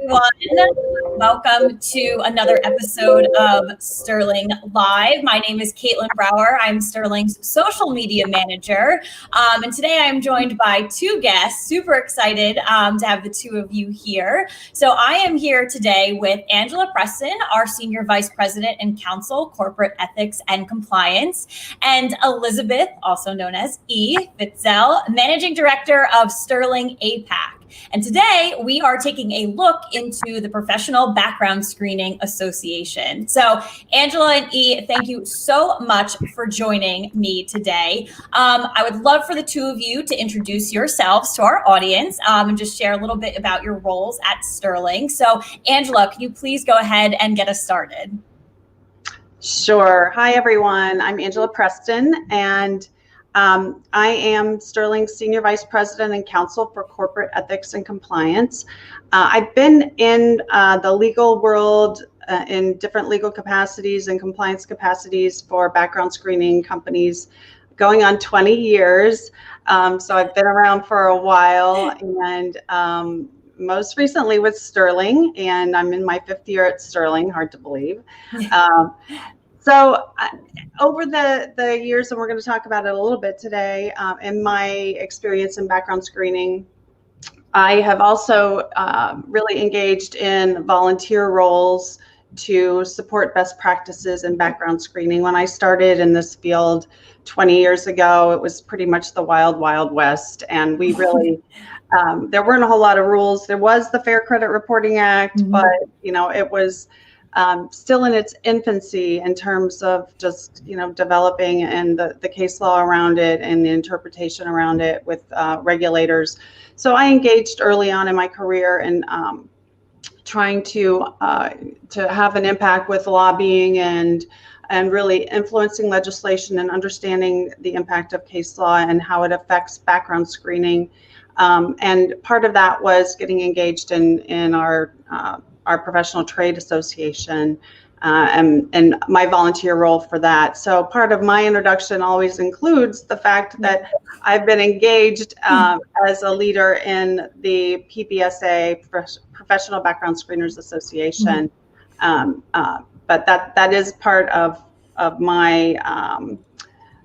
Everyone, welcome to another episode of Sterling Live. My name is Caitlin Brower. I'm Sterling's social media manager. And today I'm joined by two guests. Super excited to have the two of you here. So I am here today with Angela Preston, our Senior Vice President and Counsel, Corporate Ethics and Compliance, and Elizabeth, also known as E. Fitzell, Managing Director of Sterling APAC. And today we are taking a look into the Professional Background Screening Association. So Angela and E, thank you so much for joining me today. I would love for the two of you to introduce yourselves to our audience and just share a little bit about your roles at Sterling. So Angela, can you please go ahead and get us started? Sure. Hi, everyone. I'm Angela Preston, and I am Sterling's Senior Vice President and Counsel for Corporate Ethics and Compliance. I've been in the legal world in different legal capacities and compliance capacities for background screening companies going on 20 years. So I've been around for a while, and most recently with Sterling, and I'm in my 5th year at Sterling, hard to believe. So over the years, and we're going to talk about it a little bit today, in my experience in background screening, I have also really engaged in volunteer roles to support best practices in background screening. When I started in this field 20 years ago, it was pretty much the wild, wild west. And we really, there weren't a whole lot of rules. There was the Fair Credit Reporting Act, but it was still in its infancy in terms of just, developing and the case law around it and the interpretation around it with regulators. So I engaged early on in my career in trying to have an impact with lobbying and really influencing legislation and understanding the impact of case law and how it affects background screening. And part of that was getting engaged in our professional trade association and my volunteer role for that. So part of my introduction always includes the fact that I've been engaged as a leader in the PBSA, Professional Background Screeners Association. But that is part of my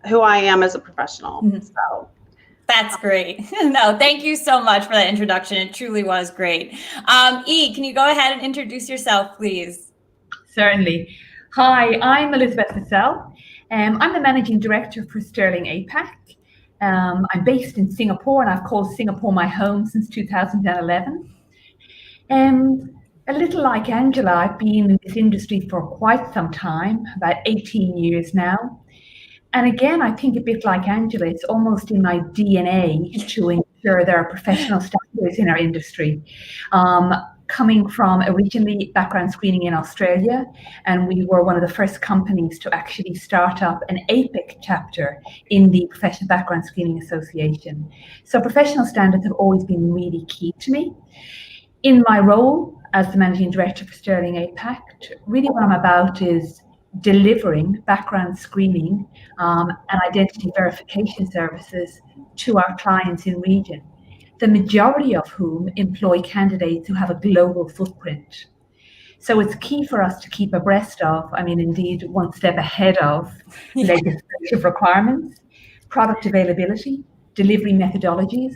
who I am as a professional. So. That's great. No, thank you so much for that introduction. It truly was great. E, can you go ahead and introduce yourself, please? Certainly. Hi, I'm Elizabeth Fitzell. I'm the Managing Director for Sterling APAC. I'm based in Singapore, and I've called Singapore my home since 2011. A little like Angela, I've been in this industry for quite some time, about 18 years now. And again, I think a bit like Angela, it's almost in my DNA to ensure there are professional standards in our industry. Coming from originally background screening in Australia, and we were one of the first companies to actually start up an APAC chapter in the Professional Background Screening Association. So professional standards have always been really key to me. In my role as the Managing Director for Sterling APAC, really what I'm about is delivering background screening and identity verification services to our clients in region, the majority of whom employ candidates who have a global footprint. So it's key for us to keep abreast of, indeed, one step ahead of legislative requirements, product availability, delivery methodologies,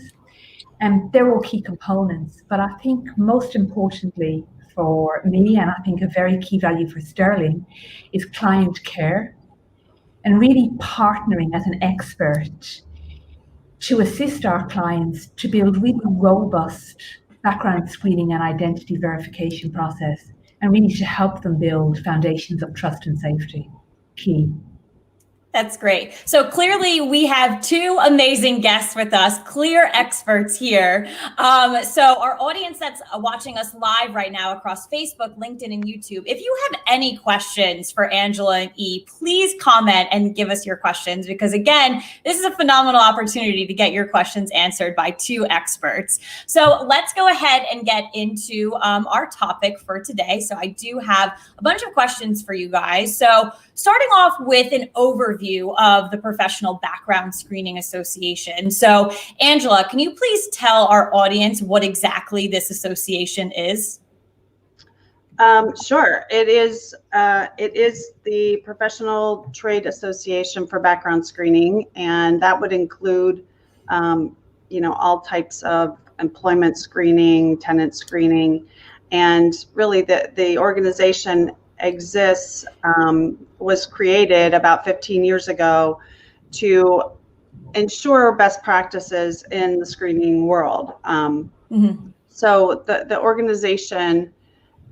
and they're all key components. But I think most importantly, for me, and I think a very key value for Sterling, is client care and really partnering as an expert to assist our clients to build really robust background screening and identity verification process, and really to help them build foundations of trust and safety. Key. That's great. So clearly we have two amazing guests with us, clear experts here. So our audience that's watching us live right now across Facebook, LinkedIn, and YouTube, if you have any questions for Angela and E, please comment and give us your questions, because again, this is a phenomenal opportunity to get your questions answered by two experts. So let's go ahead and get into our topic for today. So I do have a bunch of questions for you guys. So starting off with an overview of the Professional Background Screening Association. So, Angela, can you please tell our audience what exactly this association is? Sure. It is the Professional Trade Association for Background Screening, and that would include, all types of employment screening, tenant screening, and really the organization exists, was created about 15 years ago to ensure best practices in the screening world. So the organization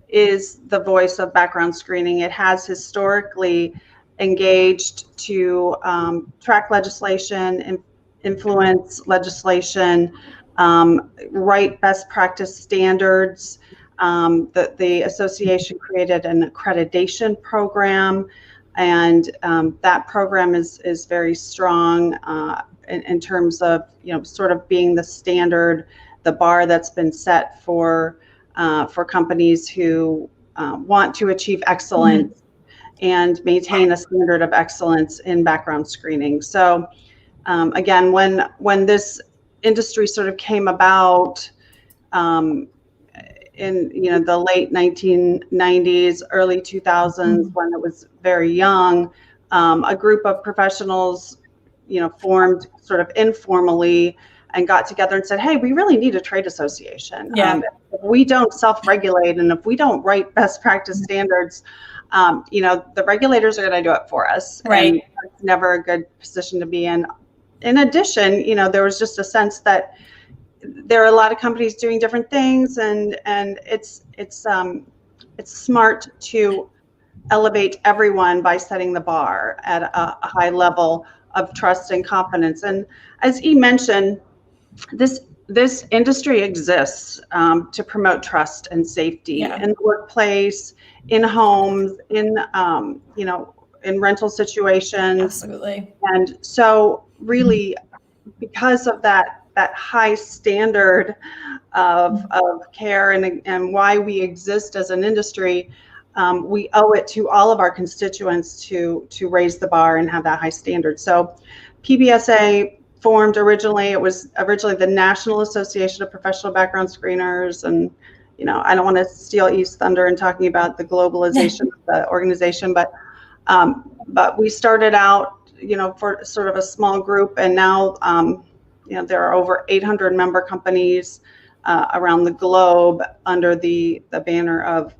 is the voice of background screening. It has historically engaged to track legislation, influence legislation, write best practice standards. The association created an accreditation program, and that program is very strong in terms of sort of being the standard, the bar that's been set for companies who want to achieve excellence and maintain a standard of excellence in background screening. So again, when this industry sort of came about, in the late 1990s, early 2000s, when it was very young, a group of professionals, formed sort of informally and got together and said, hey, we really need a trade association. If we don't self-regulate and if we don't write best practice standards, the regulators are going to do it for us. Right. And it's never a good position to be in. In addition, there was just a sense that there are a lot of companies doing different things, and it's smart to elevate everyone by setting the bar at a high level of trust and confidence. And as E mentioned, this industry exists to promote trust and safety in the workplace, in homes, in rental situations. Absolutely. And so really, because of that high standard of care and why we exist as an industry, we owe it to all of our constituents to raise the bar and have that high standard. So PBSA formed originally, it was originally the National Association of Professional Background Screeners. And, I don't want to steal E's thunder in talking about the globalization of the organization, but we started out, for sort of a small group, and now, there are over 800 member companies around the globe under the banner of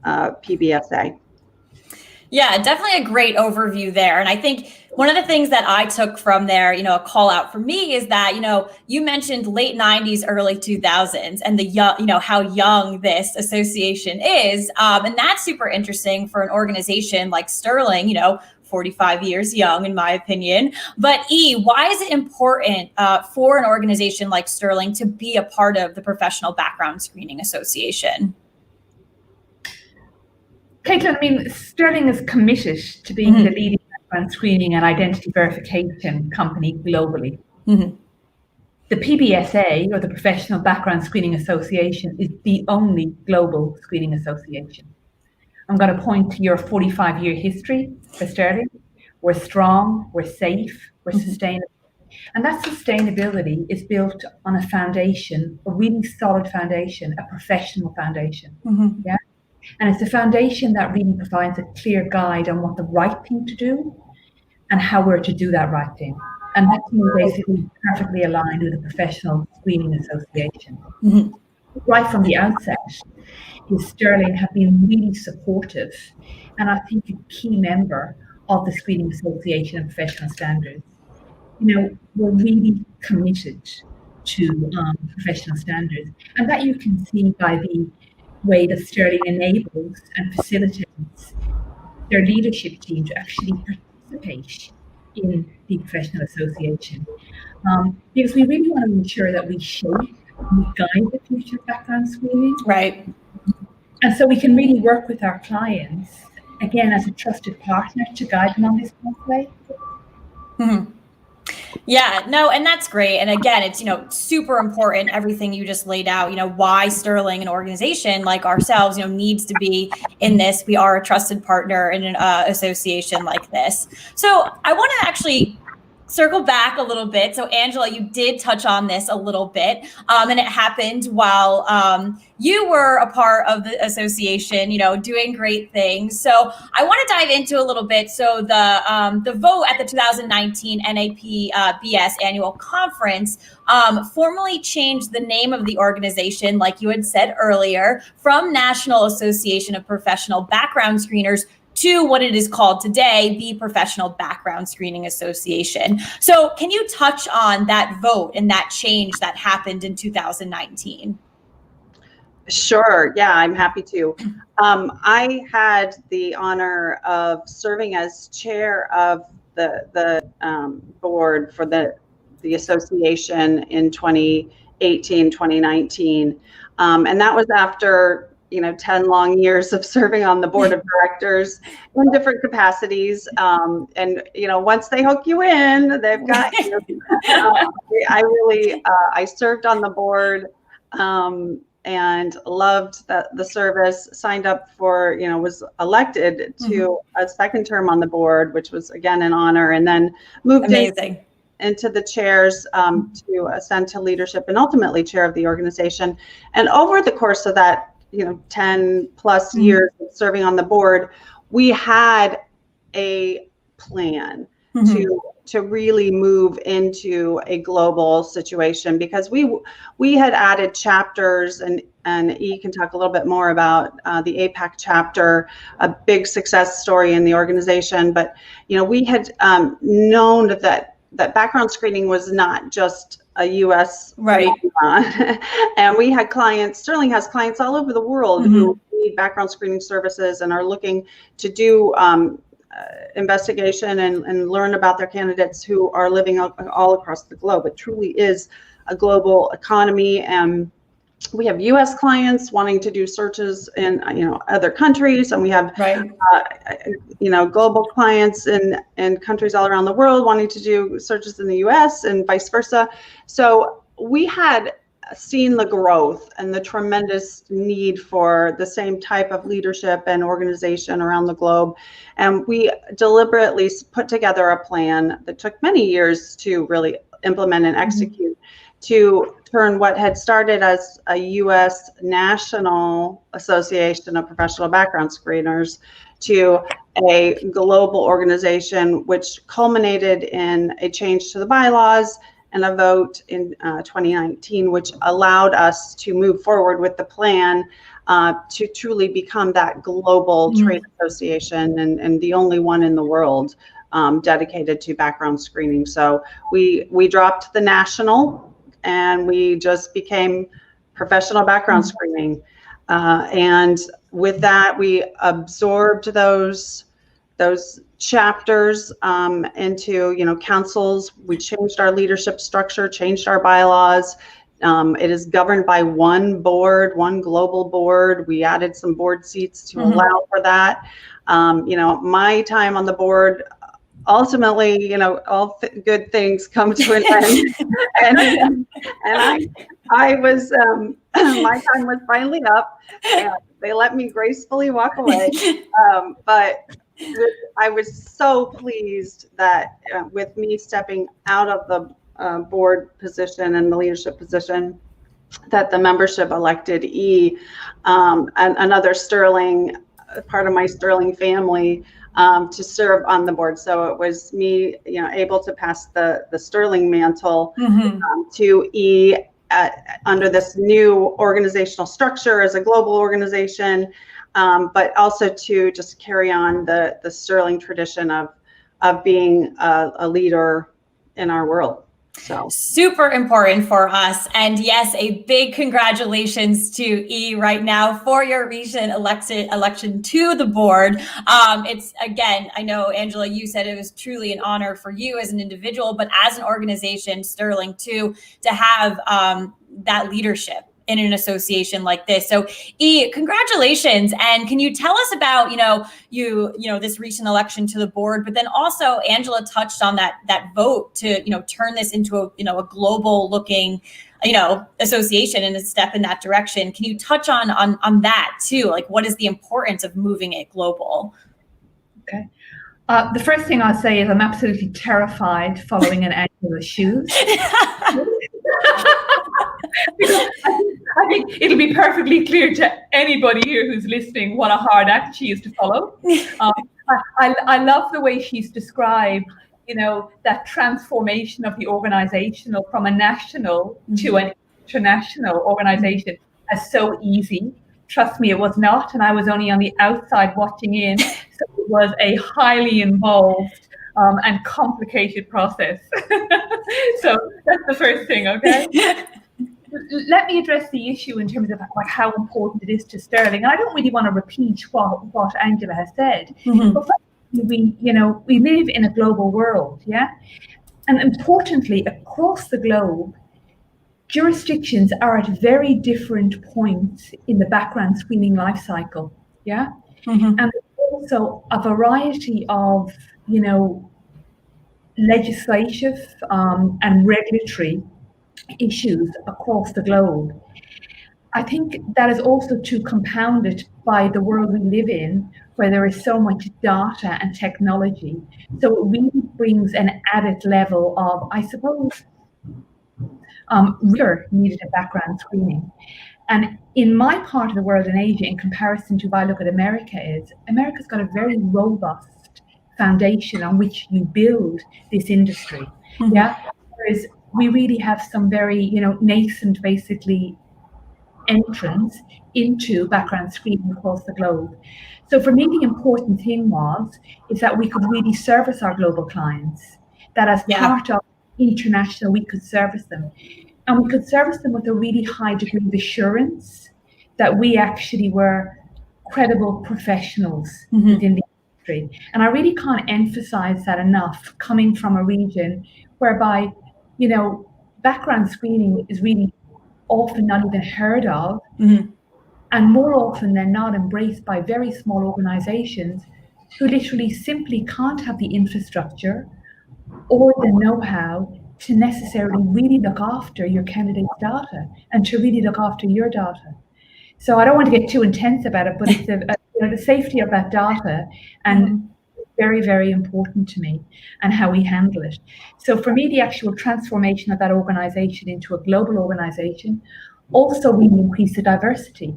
PBSA. Yeah, definitely a great overview there. And I think one of the things that I took from there, a call out for me is that, you mentioned late 90s, early 2000s, and the young, how young this association is. And that's super interesting for an organization like Sterling, 45 years young, in my opinion. But E, why is it important for an organization like Sterling to be a part of the Professional Background Screening Association? Caitlin, Sterling is committed to being the leading background screening and identity verification company globally. The PBSA, or the Professional Background Screening Association, is the only global screening association. I'm going to point to your 45-year history for Sterling. We're strong, we're safe, we're sustainable. And that sustainability is built on a foundation, a really solid foundation, a professional foundation. Yeah. And it's a foundation that really provides a clear guide on what the right thing to do and how we're to do that right thing. And that's basically perfectly aligned with the Professional Screening Association. Right from the outset, Sterling have been really supportive, and I think a key member of the Screening Association and Professional Standards. We're really committed to professional standards, and that you can see by the way that Sterling enables and facilitates their leadership team to actually participate in the professional association. Because we really want to ensure that we shape and we guide the future of background screening. Right. And so we can really work with our clients, again, as a trusted partner to guide them on this pathway. Mm-hmm. Yeah, no, and that's great. And again, it's, super important, everything you just laid out, why Sterling, an organization like ourselves, needs to be in this. We are a trusted partner in an association like this. So I want to actually circle back a little bit. So Angela, you did touch on this a little bit, and it happened while you were a part of the association, doing great things. So I want to dive into a little bit. So the vote at the 2019 NAPBS annual conference formally changed the name of the organization, like you had said earlier, from National Association of Professional Background Screeners to what it is called today, the Professional Background Screening Association. So can you touch on that vote and that change that happened in 2019? Sure. Yeah, I'm happy to. I had the honor of serving as chair of the board for the association in 2018, 2019. And that was after 10 long years of serving on the board of directors in different capacities. And, once they hook you in, they've got you. I served on the board and loved the service, signed up for, was elected to a second term on the board, which was, again, an honor, and then moved into the chairs to ascend to leadership and ultimately chair of the organization. And over the course of that, 10 plus years of serving on the board, we had a plan to really move into a global situation, because we had added chapters, and E can talk a little bit more about the APAC chapter, a big success story in the organization. But we had known that background screening was not just a U.S. phenomenon. And we had clients, Sterling has clients all over the world who need background screening services and are looking to do investigation and learn about their candidates who are living all across the globe. It truly is a global economy. And we have U.S. clients wanting to do searches in other countries, and we have global clients in countries all around the world wanting to do searches in the U.S. and vice versa. So we had seen the growth and the tremendous need for the same type of leadership and organization around the globe, and we deliberately put together a plan that took many years to really implement and execute to turn what had started as a U.S. National Association of Professional Background Screeners to a global organization, which culminated in a change to the bylaws and a vote in 2019, which allowed us to move forward with the plan to truly become that global trade association and the only one in the world dedicated to background screening. So we dropped the national, and we just became professional background screening. And with that, we absorbed those chapters into councils. We changed our leadership structure, changed our bylaws. It is governed by one board, one global board. We added some board seats to allow for that. My time on the board, ultimately, all good things come to an end, and I was my time was finally up, and they let me gracefully walk away. But I was so pleased that with me stepping out of the board position and the leadership position, that the membership elected E, another Sterling, part of my Sterling family, to serve on the board. So it was me, able to pass the Sterling mantle to E under this new organizational structure as a global organization, but also to just carry on the Sterling tradition of being a leader in our world. So super important for us. And yes, a big congratulations to E right now for your recent election to the board. It's, again, I know, Angela, you said it was truly an honor for you as an individual, but as an organization, Sterling, too, to have that leadership in an association like this. So E, congratulations. And can you tell us about, this recent election to the board, but then also Angela touched on that vote to, turn this into a global looking, association and a step in that direction. Can you touch on that too? Like, what is the importance of moving it global? Okay. The first thing I'll say is I'm absolutely terrified following in Angela's shoes. I think it'll be perfectly clear to anybody here who's listening what a hard act she is to follow. I love the way she's described, that transformation of the organization from a national to an international organization as so easy. Trust me, it was not, and I was only on the outside watching in, so it was a highly involved and complicated process. So that's the first thing, okay? Let me address the issue in terms of how important it is to Sterling. I don't really want to repeat what Angela has said, but we live in a global world, yeah? And importantly, across the globe, jurisdictions are at very different points in the background screening life cycle, yeah? And also a variety of, legislative and regulatory issues across the globe. I think that is also too compounded by the world we live in, where there is so much data and technology. So it really brings an added level of, I suppose, rigor needed in background screening. And in my part of the world in Asia, in comparison to if I look at America's got a very robust foundation on which you build this industry. Yeah, whereas we really have some very, nascent, basically, entrance into background screening across the globe. So for me, the important thing is that we could really service our global clients, that as part of international, we could service them. And we could service them with a really high degree of assurance that we actually were credible professionals within the industry. And I really can't emphasize that enough, coming from a region whereby, background screening is really often not even heard of, and more often than not embraced by very small organizations who literally simply can't have the infrastructure or the know-how to necessarily really look after your candidate's data and to really look after your data. So I don't want to get too intense about it, but it's the safety of that data and very, very important to me, and how we handle it. So for me, the actual transformation of that organization into a global organization also really increased the diversity.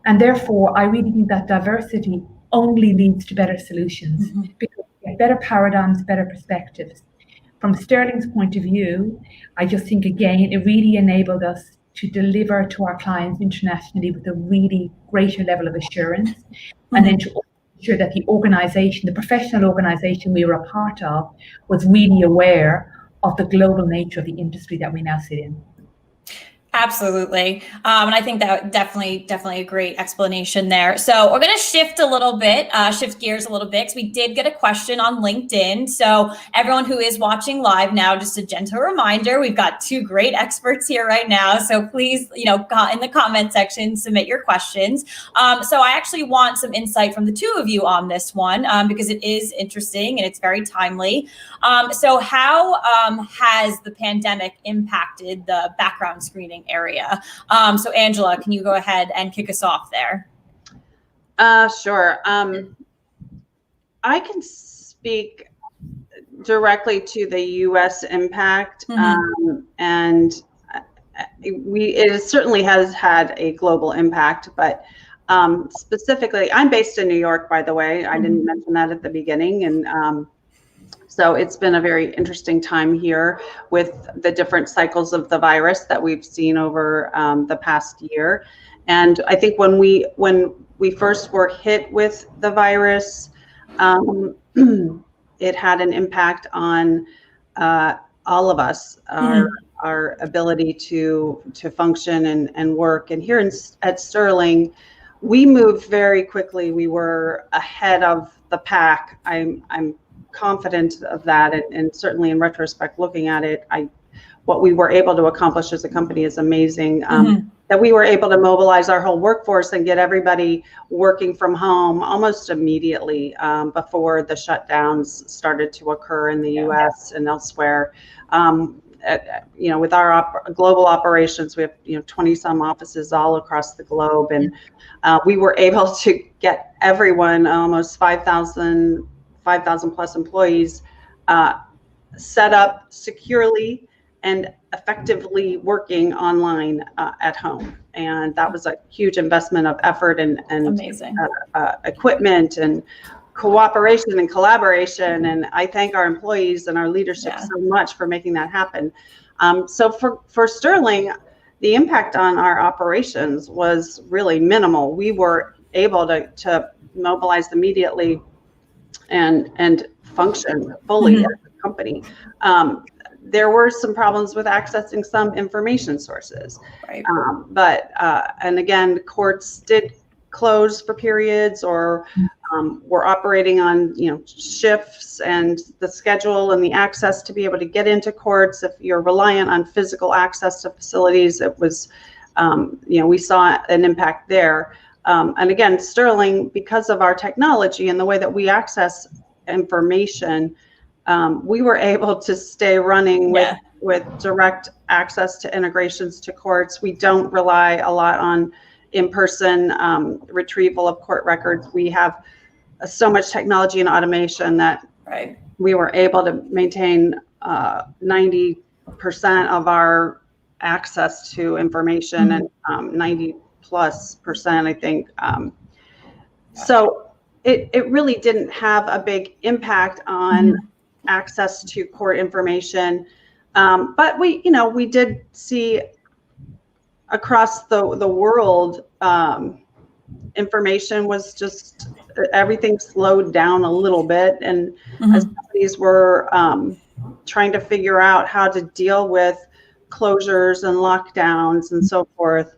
And therefore, I really think that diversity only leads to better solutions, because we get better paradigms, better perspectives. From Sterling's point of view, I just think, again, it really enabled us to deliver to our clients internationally with a really greater level of assurance, and then to ensure that the organization, the professional organization we were a part of, was really aware of the global nature of the industry that we now sit in. Absolutely. And I think that definitely a great explanation there. So we're going to shift gears a little bit, because we did get a question on LinkedIn. So everyone who is watching live now, just a gentle reminder, we've got two great experts here right now. So please, in the comment section, submit your questions. So I actually want some insight from the two of you on this one, because it is interesting and it's very timely. So how has the pandemic impacted the background screening area? So Angela, can you go ahead and kick us off there? Sure. I can speak directly to the U.S. impact, and it certainly has had a global impact, but specifically, I'm based in New York, by the way. I didn't mention that at the beginning, and so it's been a very interesting time here with the different cycles of the virus that we've seen over the past year. And I think when we first were hit with the virus, it had an impact on a all of us, our ability to function and work. And here at Sterling, we moved very quickly. We were ahead of the pack. I'm confident of that, and certainly in retrospect, looking at it, what we were able to accomplish as a company is amazing. That we were able to mobilize our whole workforce and get everybody working from home almost immediately before the shutdowns started to occur in the U.S. and elsewhere. With our global operations, we have 20 some offices all across the globe, and we were able to get everyone, almost 5,000 plus employees, set up securely and effectively working online at home. And that was a huge investment of effort and equipment and cooperation and collaboration. And I thank our employees and our leadership so much for making that happen. So for Sterling, the impact on our operations was really minimal. We were able to mobilize immediately and function fully as a company. There were some problems with accessing some information sources, right. And again, courts did close for periods, or were operating on shifts, and the schedule and the access to be able to get into courts. If you're reliant on physical access to facilities, it was we saw an impact there. And again, Sterling, because of our technology and the way that we access information, we were able to stay running with direct access to integrations to courts. We don't rely a lot on in-person retrieval of court records. We have so much technology and automation that we were able to maintain 90% of our access to information, and 90+%, I think. So it really didn't have a big impact on access to court information, but we did see across the world, information was just, everything slowed down a little bit, and as companies were trying to figure out how to deal with closures and lockdowns and so forth,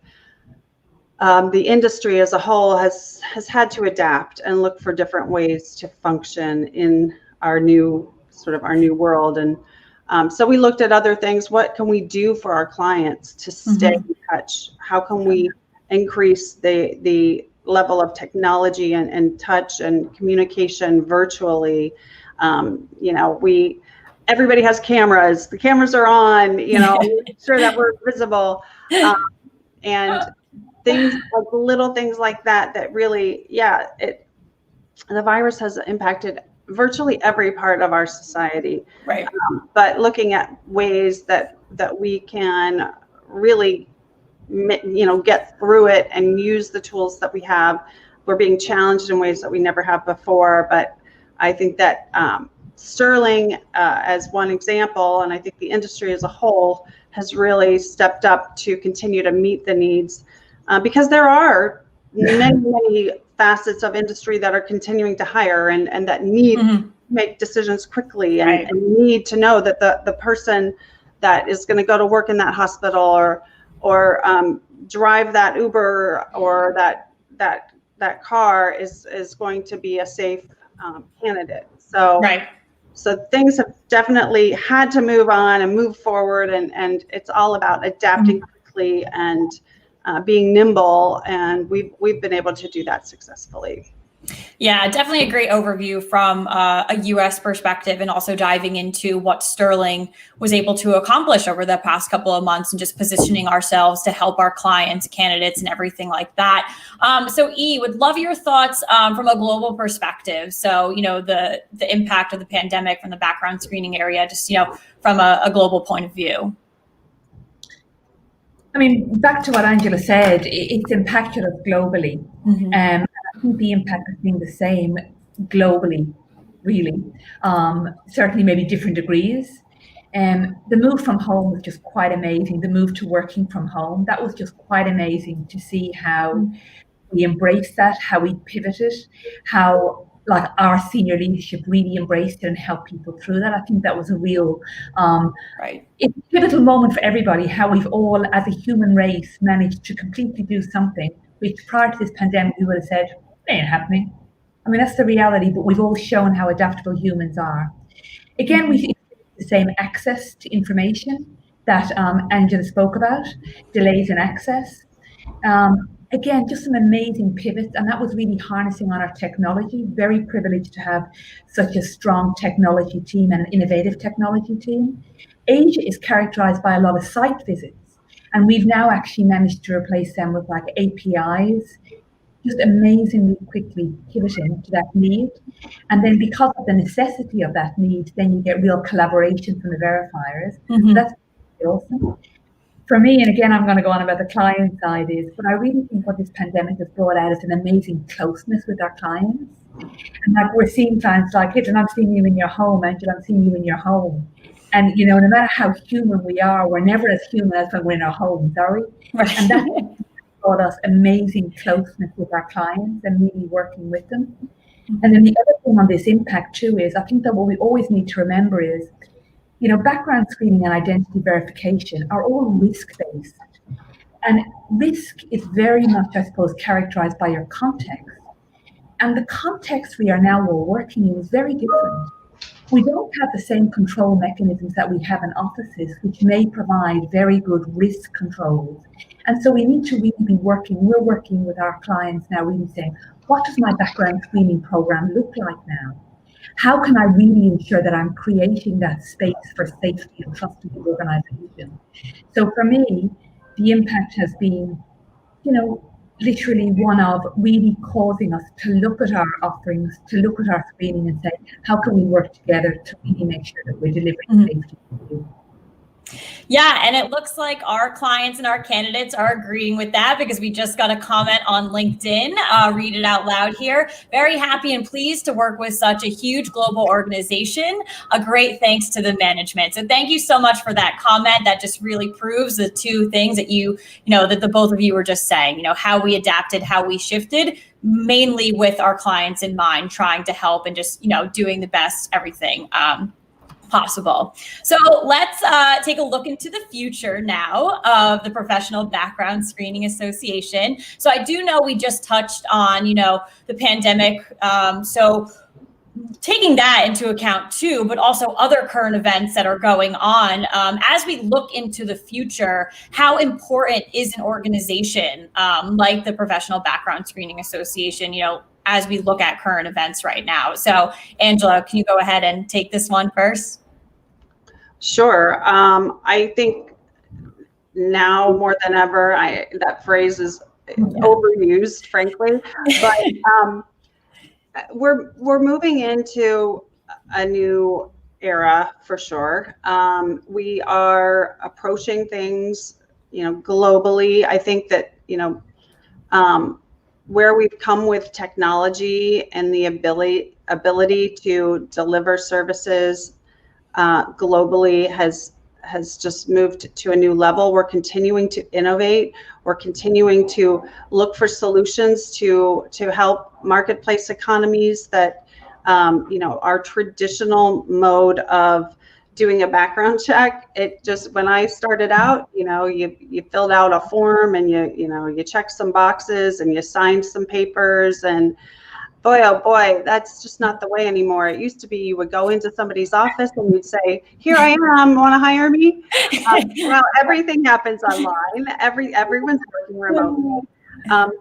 the industry as a whole has had to adapt and look for different ways to function in our new world. And so we looked at other things. What can we do for our clients to stay in touch? How can we increase the level of technology and touch and communication virtually? Everybody has cameras. The cameras are on, make sure that we're visible. And things like little things like that really, the virus has impacted virtually every part of our society. Right. But looking at ways that we can really, get through it and use the tools that we have. We're being challenged in ways that we never have before. But I think that Sterling, as one example, and I think the industry as a whole, has really stepped up to continue to meet the needs, because there are many facets of industry that are continuing to hire and that need to make decisions quickly, and need to know that the person that is going to go to work in that hospital or drive that Uber or that car is going to be a safe candidate. So things have definitely had to move on and move forward, and it's all about adapting quickly and being nimble, and we've been able to do that successfully. Yeah, definitely a great overview from a U.S. perspective, and also diving into what Sterling was able to accomplish over the past couple of months, and just positioning ourselves to help our clients, candidates, and everything like that. So would love your thoughts from a global perspective. So, the impact of the pandemic from the background screening area, just, from a global point of view. I mean, back to what Angela said, it's impacted us globally. I think the impact has been the same globally, really. Certainly maybe different degrees. The move from home was just quite amazing. The move to working from home, that was just quite amazing to see how we embraced that, how we pivoted, how like our senior leadership really embraced it and helped people through that. I think that was a real it's a pivotal moment for everybody, how we've all, as a human race, managed to completely do something which prior to this pandemic we would have said, it ain't happening. I mean, that's the reality, but we've all shown how adaptable humans are. Again, we the same access to information that Angela spoke about, delays in access. Again, just some amazing pivots, and that was really harnessing on our technology. Very privileged to have such a strong technology team and an innovative technology team. Asia is characterized by a lot of site visits, and we've now actually managed to replace them with like APIs, just amazingly quickly pivoting to that need. And then because of the necessity of that need, then you get real collaboration from the verifiers. So that's awesome. For me, and again, I'm going to go on about the client side is, but I really think what this pandemic has brought out is an amazing closeness with our clients. And like we're seeing clients like, hey, I'm seeing you in your home, Angela, I'm seeing you in your home. And, you know, no matter how human we are, we're never as human as when we're in our homes, are we? Right. And that brought us amazing closeness with our clients and really working with them. And then the other thing on this impact too is, I think that what we always need to remember is, you know, background screening and identity verification are all risk-based. And risk is very much, I suppose, characterized by your context. And the context we are now all working in is very different. We don't have the same control mechanisms that we have in offices, which may provide very good risk controls. And so we need to really be we're working with our clients now, really saying, what does my background screening program look like now? How can I really ensure that I'm creating that space for safety and trust in the organization? So for me, the impact has been, you know, literally one of really causing us to look at our offerings, to look at our screening and say, how can we work together to really make sure that we're delivering safety to you? Yeah, and it looks like our clients and our candidates are agreeing with that because we just got a comment on LinkedIn. Read it out loud here. Very happy and pleased to work with such a huge global organization. A great thanks to the management. So thank you so much for that comment. That just really proves the two things that that the both of you were just saying, you know, how we adapted, how we shifted, mainly with our clients in mind, trying to help and just, you know, doing the best everything possible. So let's take a look into the future now of the Professional Background Screening Association. So I do know we just touched on, you know, the pandemic. So taking that into account too, but also other current events that are going on, as we look into the future, how important is an organization like the Professional Background Screening Association, you know, as we look at current events right now? So Angela, can you go ahead and take this one first? Sure. I think now more than ever, that phrase is overused, frankly, but we're moving into a new era for sure. We are approaching things, you know, globally. I think that, you know, where we've come with technology and the ability to deliver services globally has just moved to a new level. We're continuing to innovate. We're continuing to look for solutions to help marketplace economies that, you know, our traditional mode of doing a background check. It just, when I started out, you know, you filled out a form and you checked some boxes and you signed some papers, and boy, oh boy, that's just not the way anymore. It used to be you would go into somebody's office and you'd say, here I am, want to hire me? Well, everything happens online. Everyone's working remotely.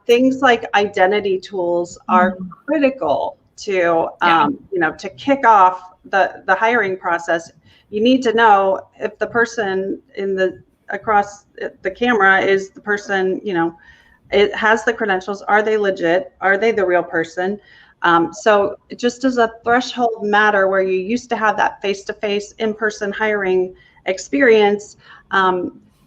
Things like identity tools are critical to, you know, to kick off the hiring process. You need to know if the person across the camera is the person, you know, it has the credentials. Are they legit? Are they the real person? So just as a threshold matter where you used to have that face-to-face in-person hiring experience,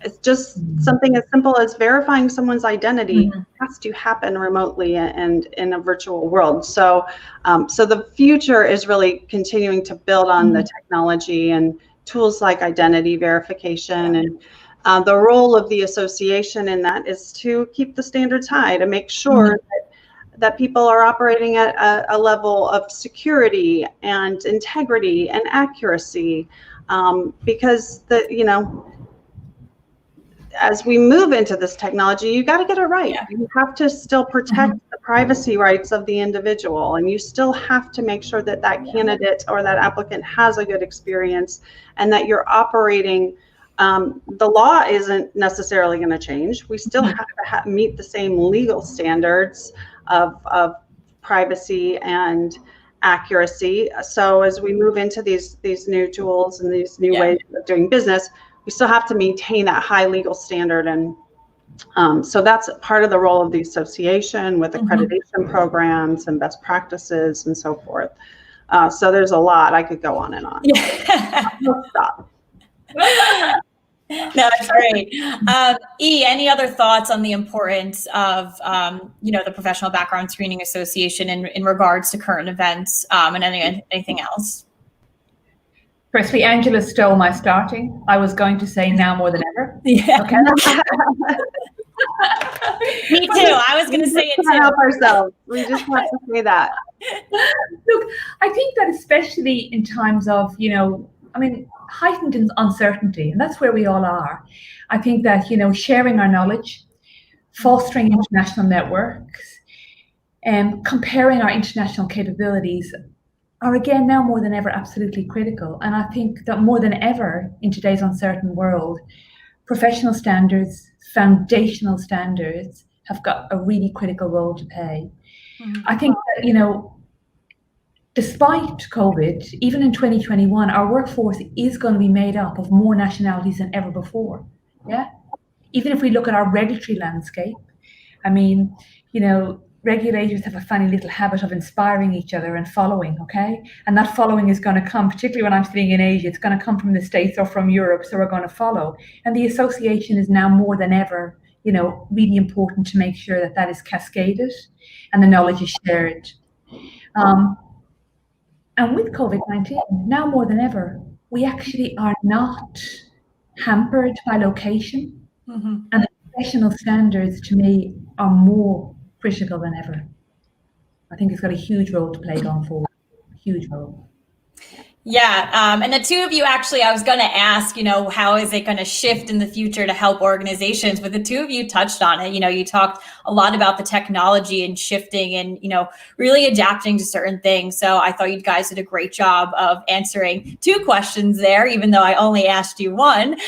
it's just something as simple as verifying someone's identity has to happen remotely and in a virtual world. So, so the future is really continuing to build on the technology and tools like identity verification, and the role of the association in that is to keep the standards high, to make sure that people are operating at a level of security and integrity and accuracy, because as we move into this technology, you got to get it right. Yeah. You have to still protect the privacy rights of the individual, and you still have to make sure that candidate or that applicant has a good experience, and that you're operating. The law isn't necessarily going to change. We still have to meet the same legal standards of privacy and accuracy. So as we move into these new tools and these new ways of doing business, we still have to maintain that high legal standard. And so that's part of the role of the association with accreditation programs and best practices and so forth. So there's a lot. I could go on and on. I'll stop. No, that's great. E, any other thoughts on the importance of, the Professional Background Screening Association in regards to current events and anything else? Firstly, Angela stole my starting. I was going to say now more than ever. Yeah. Okay. Me too. I was going to say it too. Help ourselves. We just have to say that. Look, I think that especially in times of, heightened uncertainty, and that's where we all are. I think that, sharing our knowledge, fostering international networks, and comparing our international capabilities are again now more than ever absolutely critical. And I think that more than ever in today's uncertain world, professional standards, foundational standards have got a really critical role to play. I think that, despite COVID, even in 2021, our workforce is going to be made up of more nationalities than ever before. Yeah. Even if we look at our regulatory landscape, regulators have a funny little habit of inspiring each other and following, okay? And that following is going to come, particularly when I'm sitting in Asia, it's going to come from the States or from Europe, so we're going to follow. And the association is now more than ever, really important to make sure that is cascaded and the knowledge is shared. And with COVID-19, now more than ever, we actually are not hampered by location. And the professional standards, to me, are more critical than ever. I think it's got a huge role to play going forward. Huge role. Yeah, and the two of you actually, I was going to ask, how is it going to shift in the future to help organizations? But the two of you touched on it. You talked a lot about the technology and shifting and, really adapting to certain things. So I thought you guys did a great job of answering two questions there, even though I only asked you one.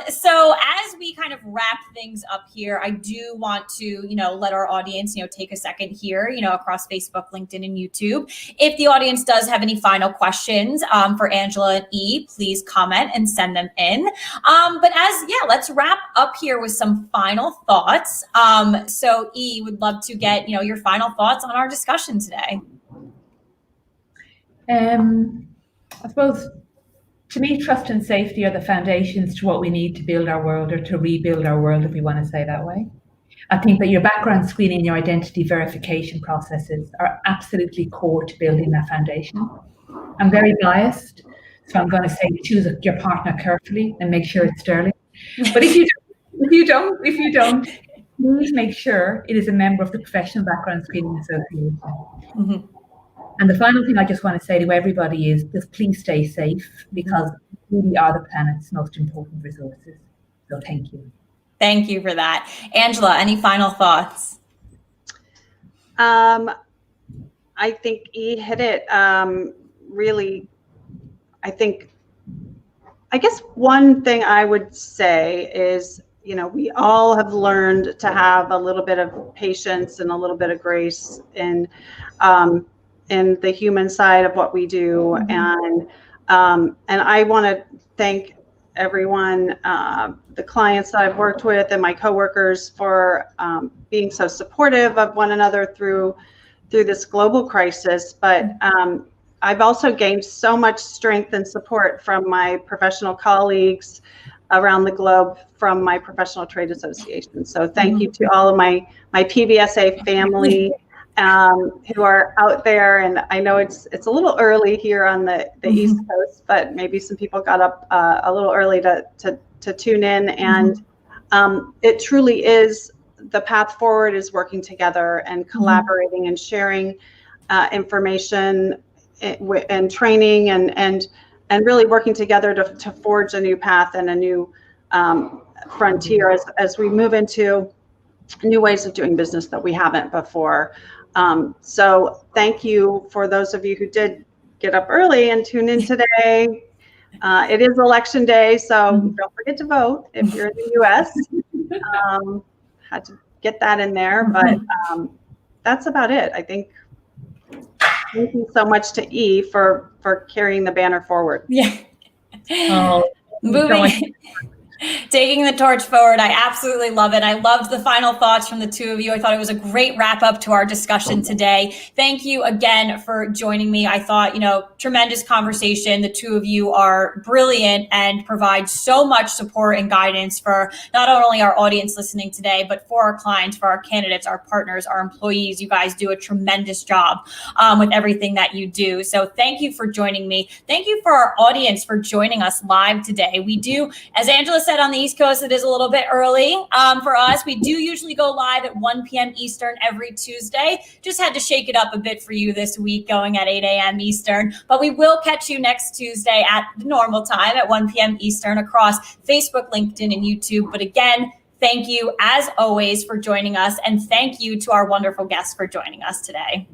So as we kind of wrap things up here, I do want to, let our audience, take a second here, across Facebook, LinkedIn, and YouTube. If the audience does have any final questions, for Angela and E, please comment and send them in. But let's wrap up here with some final thoughts. So E, would love to get, your final thoughts on our discussion today. I suppose, to me, trust and safety are the foundations to what we need to build our world, or to rebuild our world, if we want to say that way. I think that your background screening, your identity verification processes are absolutely core to building that foundation. I'm very biased, so I'm going to say choose your partner carefully and make sure it's Sterling. But if you don't, please make sure it is a member of the Professional Background Screening Association. And the final thing I just want to say to everybody is just please stay safe, because we really are the planet's most important resources. So thank you. Thank you for that. Angela, any final thoughts? I think E hit it. Really, I guess one thing I would say is, we all have learned to have a little bit of patience and a little bit of grace in the human side of what we do. And I want to thank everyone, the clients that I've worked with and my coworkers for being so supportive of one another through this global crisis. But I've also gained so much strength and support from my professional colleagues around the globe from my professional trade association. So thank you to all of my PBSA family who are out there. And I know it's a little early here on the East Coast, but maybe some people got up a little early to tune in. And it truly is the path forward is working together and collaborating and sharing information and training and really working together to forge a new path and a new frontier as we move into new ways of doing business that we haven't before. So thank you for those of you who did get up early and tune in today. It is election day, so don't forget to vote if you're in the US. Had to get that in there, but that's about it. I think. Thank you so much to E for carrying the banner forward. Yeah. Moving. Taking the torch forward. I absolutely love it. I loved the final thoughts from the two of you. I thought it was a great wrap up to our discussion today. Thank you again for joining me. I thought, tremendous conversation. The two of you are brilliant and provide so much support and guidance for not only our audience listening today, but for our clients, for our candidates, our partners, our employees. You guys do a tremendous job with everything that you do. So thank you for joining me. Thank you for our audience for joining us live today. We do, as Angela said, on the East Coast, it is a little bit early for us. We do usually go live at 1 p.m. Eastern every Tuesday. Just had to shake it up a bit for you this week, going at 8 a.m. Eastern. But we will catch you next Tuesday at the normal time at 1 p.m. Eastern across Facebook, LinkedIn, and YouTube. But again, thank you, as always, for joining us. And thank you to our wonderful guests for joining us today.